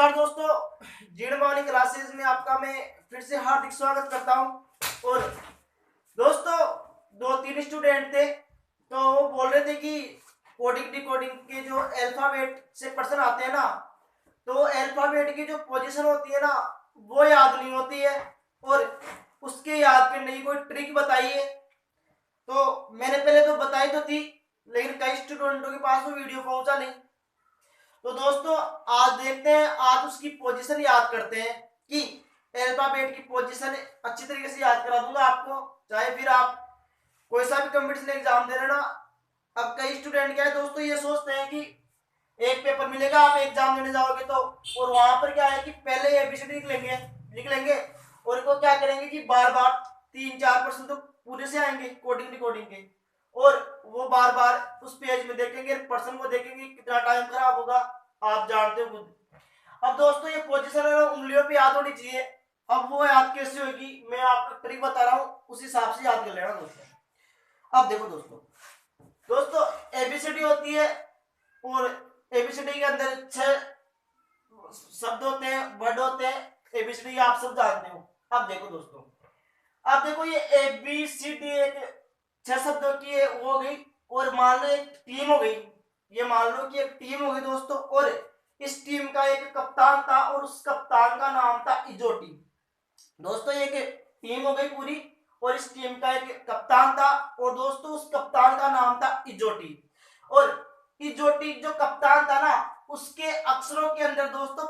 दोस्तों, जीण morning classes में आपका मैं फिर से हार्दिक स्वागत करता हूं। और दोस्तों, दो तीन स्टूडेंट थे तो वो बोल रहे थे कि कोडिंग डिकोडिंग के जो अल्फाबेट से प्रश्न आते हैं ना, तो अल्फाबेट की जो पोजीशन होती है ना वो याद नहीं होती है और उसके याद करने की कोई ट्रिक बताइए। तो मैंने पहले तो बताई तो थी, लेकिन कई स्टूडेंटों के पास वो वीडियो पहुंचा नहीं। तो दोस्तों, आज देखते हैं, आज उसकी पोजीशन याद करते हैं कि अल्फाबेट की पोजीशन अच्छी तरीके से याद करा दूंगा आपको, चाहे फिर आप कोई सा भी कंपटीशन एग्जाम दे रहे ना। अब कई स्टूडेंट क्या है दोस्तों, ये सोचते हैं कि एक पेपर मिलेगा, आप एग्जाम देने जाओगे तो, और वहां पर क्या है कि पहले एबीसीडी लिख लेंगे और इनको क्या करेंगे कि बार बार 3-4% तो पूरे से आएंगे कोडिंग रिकॉर्डिंग के, और वो बार बार उस पेज में देखेंगे, पर्सन को देखेंगे, कितना टाइम खराब होगा, आप जानते हो खुद। अब दोस्तों, ये पोजीशन उंगलियों पे याद होनी चाहिए। अब वो याद कैसे होगी, मैं आपको ट्रिक बता रहा हूँ, उस हिसाब से याद कर लेना दोस्तों। अब देखो दोस्तों एबीसीडी होती है और एबीसीडी के अंदर 6 शब्द होते हैं, वर्ड होते हैं। एबीसीडी आप सब जानते हो। अब देखो दोस्तों, अब देखो ये एबीसीडी एक 6 शब्दों की हो गई, और मान लो एक टीम हो गई। ये मान लो कि एक टीम हो गई दोस्तों, और इस टीम का एक कप्तान था और उस कप्तान का नाम था इजोटी। दोस्तों, एक टीम हो गई पूरी और इस टीम का एक कप्तान था, और दोस्तों उस कप्तान का नाम था इजोटी। और इजोटी जो कप्तान था ना, उसके अक्षरों के अंदर दोस्तों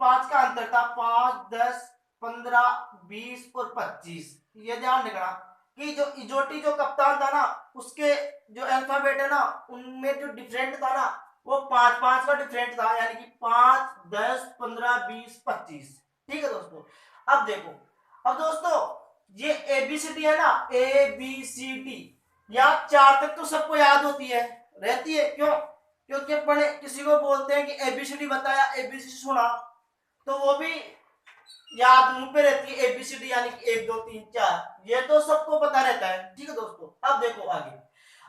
पांच का अंतर था। 5, 10, 15, 20 और 25। ये ध्यान रखना कि जो इजोटी जो कप्तान था ना, उसके जो अल्फाबेट है ना, उनमें जो डिफरेंट था ना, वो 5-5 का डिफरेंट था, यानी कि 5, 10, 15, 20, 25। ठीक है दोस्तों। अब देखो, अब दोस्तों ये एबीसीडी है ना, एबीसीडी या 4 तक तो सबको याद होती है, रहती है। क्यों? क्योंकि अपन किसी को बोलते हैं कि एबीसीडी बताया, एबीसीडी सुना, तो वो भी याद मुंह पे रहती है। एबीसीडी यानी कि 1 2 3 4, ये तो सबको पता रहता है। ठीक है दोस्तों। अब देखो आगे,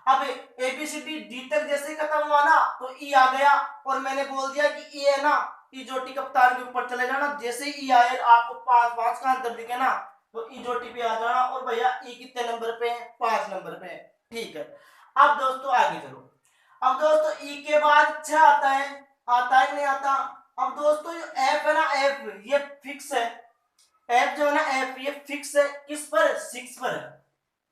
अब एबीसीडी डी तक जैसे ही खत्म हुआ ना, तो ई आ गया, और मैंने बोल दिया कि ई है ना, इजोटी कप्तान के ऊपर चले जाना। जैसे ही ई आए, आपको 5-5 का अंतर दिखे ना, तो इजोटी पे आ जाना, और भैया ई कितने नंबर पे है? 5 नंबर पे है। ठीक है। अब दोस्तों आगे चलो। अब दोस्तों ई के बाद 6 आता है कि नहीं आता? अब दोस्तों जो एफ है ना, एफ ये फिक्स है। एफ जो है ना, एफ ये फिक्स है। किस पर? 6 पर है।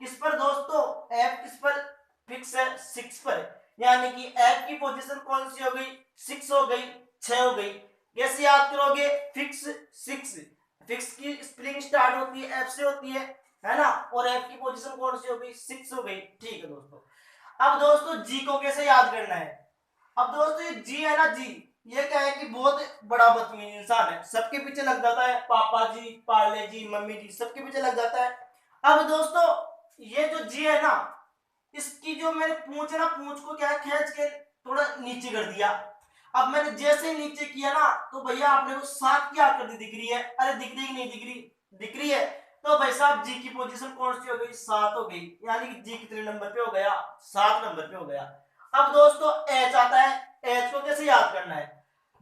किस पर दोस्तों? एफ किस पर फिक्स है? 6 पर। यानी कि एफ की पोजीशन कौन सी हो गई? 6 हो गई, 6 हो गई। कैसे याद करोगे? फिक्स 6। फिक्स की स्पेलिंग स्टार्ट होती है एफ से होती है ना, और एफ की पोजीशन कौन सी हो गई? 6 हो गई। ठीक है दोस्तों। अब दोस्तों जी को कैसे याद करना है? अब दोस्तों ये जी है ना, जी ये क्या है कि बहुत बड़ा बदतमीज इंसान है, सबके पीछे लग जाता है। पापा जी, पाले जी, मम्मी जी, सबके पीछे लग जाता है। अब दोस्तों ये जो जी है ना, इसकी जो मैंने पूंछ है ना, पूंछ को क्या है, खींच के थोड़ा नीचे कर दिया। अब मैंने जैसे ही नीचे किया ना, तो भैया आपने को 7 की आकृति दिख रही है। अरे दिख रही नहीं दिख रही? दिख रही है। तो भाई साहब जी की पोजीशन कौन सी हो गई? 7 हो गई। यानी कि जी कितने नंबर पे हो गया? 7 नंबर पे हो गया। अब दोस्तों एच आता है। एच को कैसे याद करना है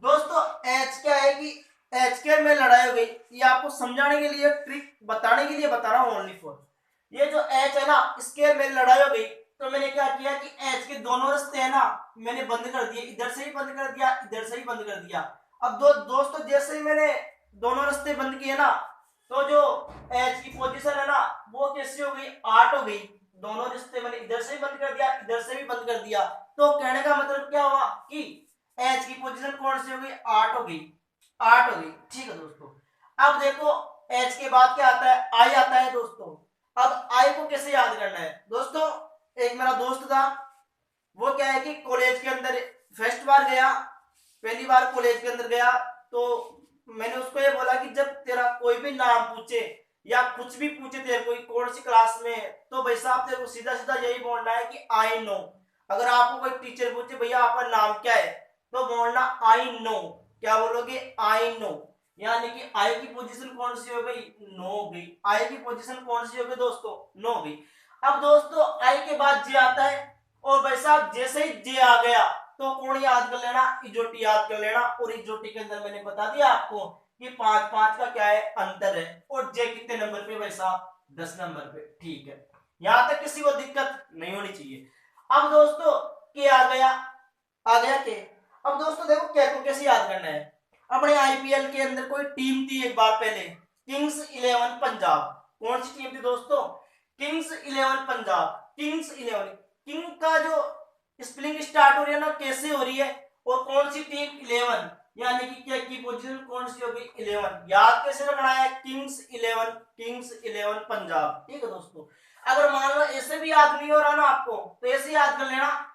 दोस्तों? एच क्या है कि एच के में लड़ाई हो गई। ये आपको समझाने के लिए, ट्रिक बताने के लिए बता रहा हूं, ओनली फॉर। ये जो एच है ना, इसके में लड़ाई हो गई, तो मैंने क्या किया कि एच के दोनों रास्ते है ना, मैंने बंद कर दिए। इधर से ही बंद कर दिया, इधर से ही बंद कर दिया। अब दोस्तों जैसे ही मैंने दोनों रास्ते बंद किए ना, तो जो एच की पोजीशन है ना, वो कैसी हो गई? 8 हो गई। दोनों रिश्ते मैंने इधर से भी बंद कर दिया, इधर से भी बंद कर दिया। तो कहने का मतलब क्या हुआ कि एच की पोजीशन कौन सी हो गई? 8 हो गई। 8 हो गई। ठीक है दोस्तों। अब देखो एच के बाद क्या आता है? आई आता है दोस्तों। अब आई को कैसे याद करना है दोस्तों? एक मेरा दोस्त था, वो क्या है कि कॉलेज के अंदर फर्स्ट बार गया, पहली बार कॉलेज के अंदर गया, तो मैंने उसको ये बोला कि जब तेरा कोई भी नाम पूछे या कुछ भी पूछे, तेरे कोई कौन सी क्लास में, तो भाई साहब तेरे को सीधा सीधा यही बोलना है कि आई नो। अगर आपको कोई टीचर पूछे भैया आपका नाम क्या है, तो बोलना आई नो। क्या बोलोगे? I know. यानी कि आई की पोजीशन कौन सी हो गई? नो हो गई। आई की पोजीशन कौन सी हो गई दोस्तों? नो हो गई। अब दोस्तों आई के बाद जे आता है, और भाई साहब जैसे ही जे आ गया, तो कौन याद कर लेना, इजोटी याद कर लेना। और इजोटी के अंदर मैंने बता दिया आपको कि 5-5 का क्या है, अंतर है। और जे कितने नंबर पे भाई साहब, 10 नंबर पे। ठीक है, यहां तक किसी को दिक्कत नहीं होनी चाहिए। अब दोस्तों के आ गया के। अब दोस्तों देखो के को कैसे याद करना है। अपने आईपीएल के अंदर कोई टीम थी एक बार पहले, किंग्स 11 पंजाब। कौन सी टीम थी दोस्तों, किंग्स 11 पंजाब। किंग्स 11, किंग का जो स्पेलिंग स्टार्ट हो रही है ना, कैसे हो रही है, और कौन सी टीम 11, यानी कि क्या की पोजीशन कौन सी होगी, 11। याद कैसे रखना है, किंग्स 11, किंग्स 11 पंजाब। ठीक है दोस्तों, अगर मान लो ऐसे भी याद नहीं हो रहा ना आपको, तो ऐसे याद कर लेना,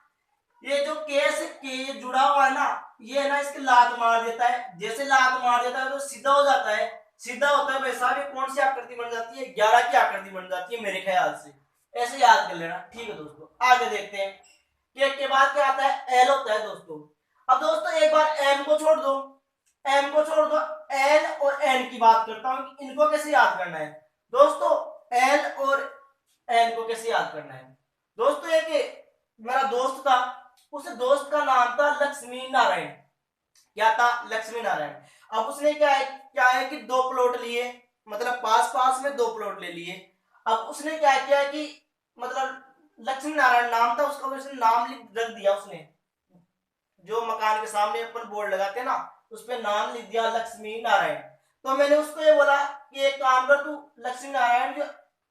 ये जो के से के जुड़ा हुआ है ना, ये ना इसके लात मार देता है। जैसे लात मार देता है तो सीधा हो जाता है। सीधा होता है वैसा भी कौन सी आकृति बन जाती है, 11 की आकृति बन जाती है मेरे ख्याल से। ऐसे याद कर लेना। ठीक है दोस्तों, आगे देखते हैं। के बाद क्या आता है, एल होता है दोस्तों। अब दोस्तों एक बार एम को छोड़ दो, एम को छोड़ दो, एल और एन की बात करता हूं, इनको कैसे याद करना है दोस्तों। एल और एन को कैसे याद करना है दोस्तों, एक मेरा दोस्त था, उस दोस्त का नाम था लक्ष्मी नारायण। क्या था, लक्ष्मी नारायण। अब उसने क्या है कि 2 प्लॉट लिए, मतलब पास पास में 2 प्लॉट ले लिए। अब उसने क्या किया कि मतलब लक्ष्मी नारायण नाम था उसका, उसने नाम रख दिया। उसने जो मकान के सामने अपन बोर्ड लगाते हैं ना, उस पर नाम लिख दिया लक्ष्मी नारायण। तो मैंने उसको ये बोला कि एक काम कर तू, लक्ष्मी नारायण जो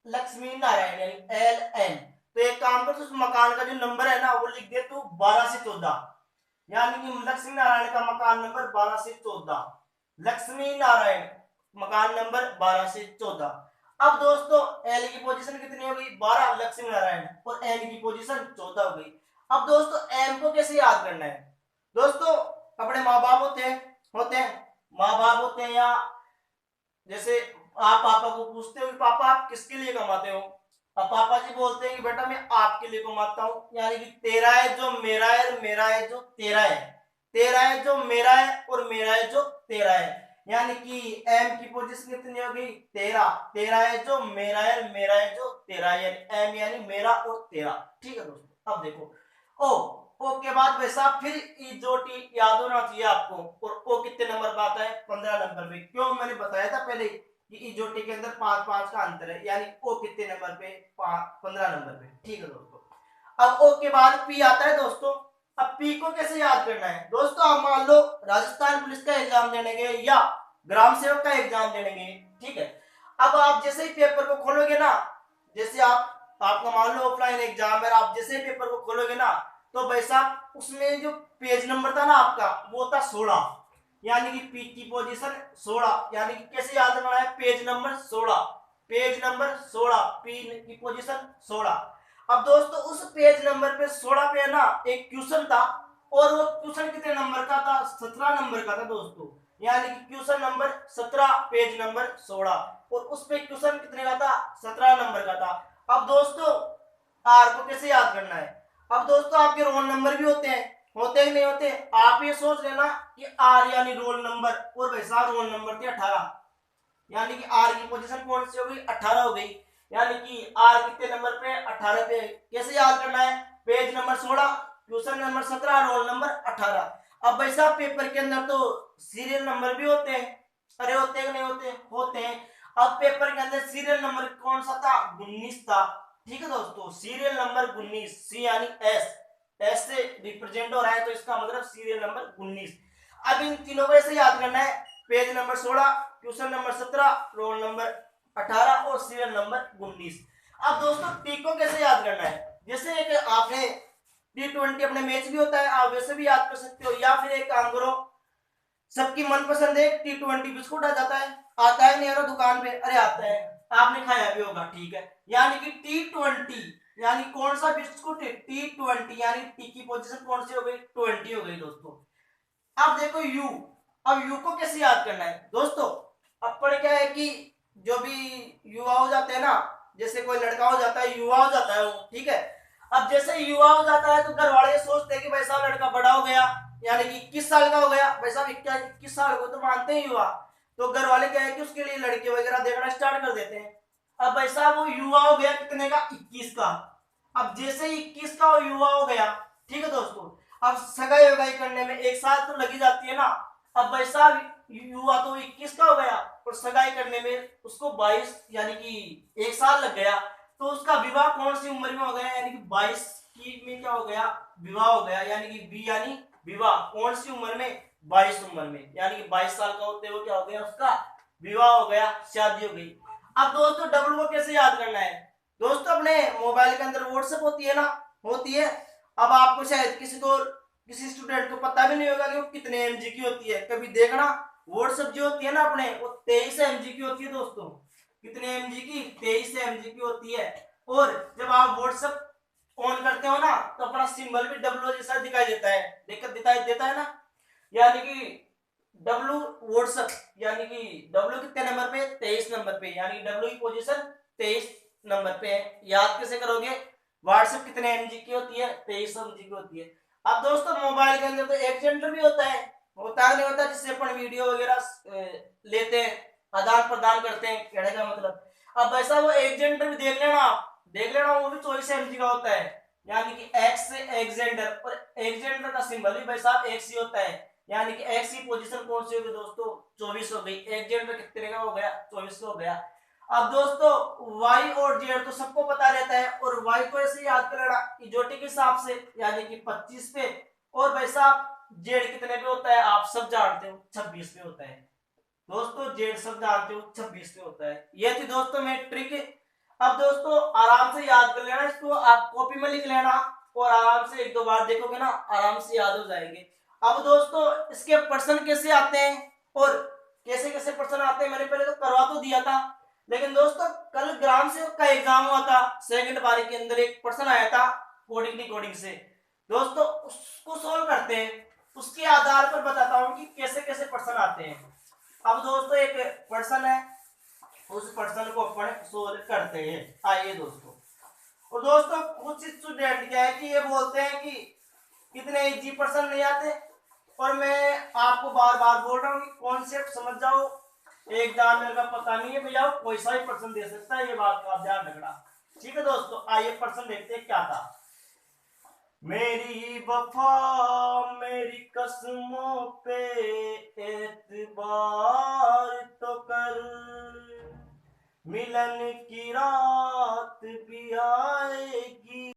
लक्ष्मी नारायण यानी LN, तो एक काम कर, उस मकान का जो नंबर है ना वो लिख दे तू 12 से 14, यानी कि लक्ष्मी नारायण का मकान नंबर 12 से 14, लक्ष्मी नारायण मकान नंबर 12 से 14। अब दोस्तों एल की पोजीशन कितनी हो गई, 12, लक्ष्मी नारायण, और एन की पोजीशन 14 हो गई। अब दोस्तों एम को कैसे याद करना है दोस्तों, अपने माँ बाप होते हैं माँ बाप होते हैं, या जैसे आप पापा को पूछते हो कि पापा आप किसके लिए कमाते हो, अब पापा जी बोलते हैं कि बेटा मैं आपके लिए कमाता हूँ, यानी कि तेरा है जो मेरा है, मेरा है जो तेरा है, तेरा है जो मेरा है, और मेरा है जो तेरा है। यानी कि एम की पोजीशन कितनी हो गई, 13, तेरा है जो मेरा है, मेरा है जो तेरा है, यानी एम यानी मेरा और तेरा। ठीक है दोस्तों, अब देखो ओ के बाद वैसा फिर ई जो टी याद होना चाहिए आपको। और ओ कितने नंबर पर आता है, 15 नंबर पे। क्यों, मैंने बताया था पहले कि ई जो टी के अंदर 5-5 का अंतर है, यानी ओ कितने नंबर पे, 15 नंबर पे। ठीक है दोस्तों, अब ओ के बाद पी आता है दोस्तों। अब पी को कैसे याद करना है दोस्तों, आप मान लो राजस्थान पुलिस का एग्जाम देने गए या ग्राम सेवक का एग्जाम देने गए, ठीक है। अब आप जैसे ही पेपर को खोलोगे ना, जैसे आपका मान लो ऑफलाइन एग्जाम है, आप जैसे ही पेपर को खोलोगे ना, तो भाई साहब उसमें जो पेज नंबर था ना आपका, वो था 16, यानी कि पी की पोजीशन 16, यानी कि कैसे याद रखना है, page number 16, page number 16, P की पोजीशन 16। अब दोस्तों उस पेज नंबर पे 16 पे ना एक क्वेश्चन था, और वो क्वेश्चन कितने नंबर का था, 17 नंबर का था दोस्तों, यानी कि क्वेश्चन नंबर 17 पेज नंबर 16, और उस पे क्वेश्चन कितने का था, 17 नंबर का था। अब दोस्तों आर को कैसे याद करना है, अब दोस्तों आपके रोल नंबर भी होते ही नहीं होते। आप ये सोच लेना कि आर यानी रोल नंबर, और वैसा रोल नंबर थे 18, यानी कि आर की पोजीशन कौन सी हो गई, 18 हो गई, यानी कि आर कितने नंबर पे, 18 पे। कैसे याद करना है, page number 16, question number 17, roll number 18। अब भाई साहब पेपर के अंदर तो सीरियल नंबर भी होते हैं, अरे होते हैं नहीं होते हैं। अब पेपर के अंदर सीरियल नंबर कौन सा था, 19 था। ठीक है दोस्तों, सीरियल नंबर 19, सी यानी एस से रिप्रेजेंट हो रहा है, तो इसका मतलब सीरियल नंबर 19। अब इन तीनों को ऐसे याद करना है, page number 16, question number 17, roll number 18, और सीरियल नंबर 19। अब दोस्तों टी को कैसे याद करना है, जैसे एक आपने T20 अपने मैच भी होता है, आप वैसे भी याद कर सकते हो, या फिर एक काम करो, सबकी मनपसंद एक T20 बिस्कुट आ जाता है, आता है नहीं आता दुकान पे, अरे आता है, आपने खाया भी होगा, ठीक है। यानी कि T20 यानी कौन सा बिस्कुट है, T20, यानी टी की पोजीशन कौन सी हो गई, 20 हो गई दोस्तों। अब देखो यू, अब यू को कैसे याद करना है दोस्तों, अपन क्या है कि जो भी युवा हो जाते हैं ना, जैसे कोई लड़का हो जाता है, युवा हो जाता है वो, ठीक है। अब जैसे युवा हो जाता है तो घर वाले सोचते हैं कि भाई साहब लड़का बड़ा हो गया, यानी कि 21 साल का हो गया, भाई साहब 21 साल को तो मानते हैं युवा, तो घर वाले क्या है कि उसके लिए लड़के वगैरह देखना स्टार्ट कर देते हैं। अब भाई साहब वो युवा हो गया कितने का, 21 का। अब जैसे ही 21 का युवा हो गया, ठीक है दोस्तों, अब सगाई वगाई करने में 1 साल तो लगी जाती है ना। अब भाई साहब युवा तो 21 का हो गया और सगाई करने में उसको 22 यानी कि 1 साल लग गया, तो उसका विवाह कौन सी उम्र में हो गया, यानी कि 22 की में क्या हो गया, विवाह हो गया, यानी कि बी यानी विवाह कौन सी उम्र में, 22 उम्र में, यानी कि 22 साल का होते हुए क्या हो गया, उसका विवाह हो गया, शादी हो गई। अब दोस्तों डब्लू को कैसे याद करना है, दोस्तों अपने मोबाइल के अंदर व्हाट्सएप होती है ना, होती है। अब आपको शायद किसी स्टूडेंट को पता भी नहीं होगा कि वो कितने एमजी की होती है, कभी देखना व्हाट्सएप जो होती है ना अपने, वो 23 एमजी की होती है दोस्तों। कितने एमजी की, 23 एमजी की होती है। और जब आप व्हाट्सएप ऑन करते हो ना तो अपना सिंबल भी डब्लू जैसा दिखाई देता है, दिखाई देता है ना, यानी कि डब्लू व्हाट्सएप, यानी कि डब्लू कितने नंबर पे, 23 नंबर पे, यानी डब्लू की पोजीशन 23 नंबर पे है। याद कैसे करोगे, व्हाट्सएप कितने एमजी की होती है, 23 एमजी की होती है। अब दोस्तों मोबाइल के अंदर तो एक जेंडर भी होता है, नहीं होता, जिससे अपन वीडियो वगैरह लेते हैं, आदान प्रदान करते हैं, कहने का मतलब। अब वैसा वो एक जेंडर भी देख लेना वो भी 24 एमजी का होता है, यानी कि एक्स से एक्जेंडर, और एक्जेंडर का सिंबल भी भाई साहब एक्स ही होता है, यानी कि एक्स की पोजीशन कौन सी होगी दोस्तों, 24 हो गई। एक्जेंडर कितने का हो गया, 24 का हो गया। अब दोस्तों y और z तो सबको पता रहता है, और y को ऐसे याद कर लेना इजोटी के हिसाब से, यानी कि 25 पे, और भाई साहब z कितने पे होता है आप सब जानते हो, 26 पे होता है दोस्तों, z सब जानते हो 26 पे होता है। ये थी दोस्तों मेरी ट्रिक। अब दोस्तों आराम से याद कर लेना इसको, आप कॉपी में लिख लेना और आराम से 1-2 बार देखोगे ना आराम से याद हो जाएंगे। अब दोस्तों इसके प्रश्न कैसे आते हैं और कैसे कैसे प्रश्न आते हैं मैंने पहले तो करवा तो दिया था, लेकिन दोस्तों कल ग्राम सेवक का एग्जाम हुआ था, सेकंड बारी के अंदर एक प्रश्न आया था कोडिंग डिकोडिंग से, दोस्तों उसको सोल्व करते हैं, उसके आधार पर बताता हूं कि कैसे कैसे प्रश्न आते हैं। अब दोस्तों एक प्रश्न है, उस प्रश्न को अपन सोल्व करते हैं, आइए दोस्तों। और दोस्तों कुछ स्टूडेंट क्या है कि ये बोलते हैं कि कितने इजी प्रश्न नहीं आते, और मैं आपको बार बार बोल रहा हूँ कि कॉन्सेप्ट समझ जाओ, एग्जामिनर का पता नहीं है भैया, कोई सा भी प्रश्न दे सकता है, ये बात का आप ध्यान रखना। ठीक है दोस्तों, आइए प्रश्न देखते हैं क्या था। मेरी वफा मेरी कसमों पे एतबार तो कर, मिलन की रात भी आएगी।